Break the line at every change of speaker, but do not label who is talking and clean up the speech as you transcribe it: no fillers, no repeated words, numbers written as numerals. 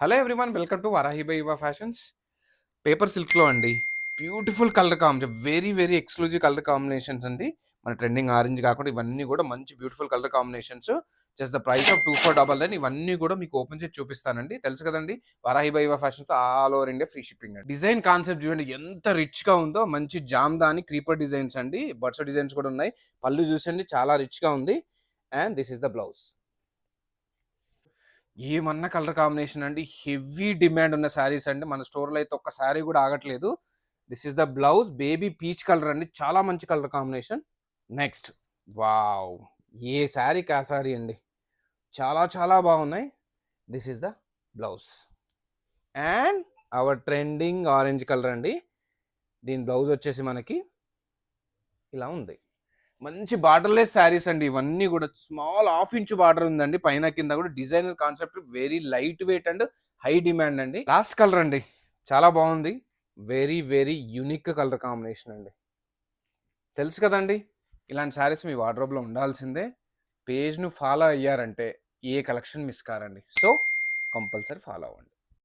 Hello everyone, welcome to Varahi by Yuva fashions. Paper సిల్క్లో అండి beautiful colour combination, very very exclusive colour combinations అండి. మన trending orange కాకుండా ఇవన్నీ కూడా మంచి beautiful colour combinations. Just the price of 2499. ఇవన్నీ కూడా మీకు ఓపెన్ చేసి చూపిస్తానండి. తెలుసు కదండి, Varahi by Yuva fashions all over India free shipping అండి. డిజైన్ కాన్సెప్ట్ చూడండి ఎంత రిచ్ గా ఉందో. మంచి జామ్దాని క్రీపర్ డిజైన్స్ అండి, బర్డ్స్ డిజైన్స్ కూడా ఉన్నాయి. పళ్ళు చూసండి చాలా రిచ్ గా ఉంది. And this is the blouse. ఏమన్నా కలర్ కాంబినేషన్ అండి, హెవీ డిమాండ్ ఉన్న శారీస్ అండి. మన స్టోర్లో అయితే ఒక్క శారీ కూడా ఆగట్లేదు. This is the blouse, baby peach colour అండి, చాలా మంచి కలర్ కాంబినేషన్. నెక్స్ట్, వావ్, ఏ శారీకి ఆ శారీ అండి, చాలా చాలా బాగున్నాయి. This is the blouse and hour trending orange colour అండి. దీని బ్లౌజ్ వచ్చేసి మనకి ఇలా ఉంది. మంచి బార్డర్లెస్ శారీస్ అండి ఇవన్నీ కూడా. స్మాల్ హాఫ్ ఇంచ్ బార్డర్ ఉందండి పైన కింద కూడా. Designer concept, very light weight and high demand అండి. లాస్ట్ కలర్ అండి, చాలా బాగుంది. Very very unique colour combination అండి. తెలుసు కదండి, ఇలాంటి శారీస్ మీ వార్డ్రోబ్లో ఉండాల్సిందే. పేజ్ను ఫాలో అయ్యారంటే ఏ కలెక్షన్ మిస్ కారండి. సో కంపల్సరీ ఫాలో అవ్వండి.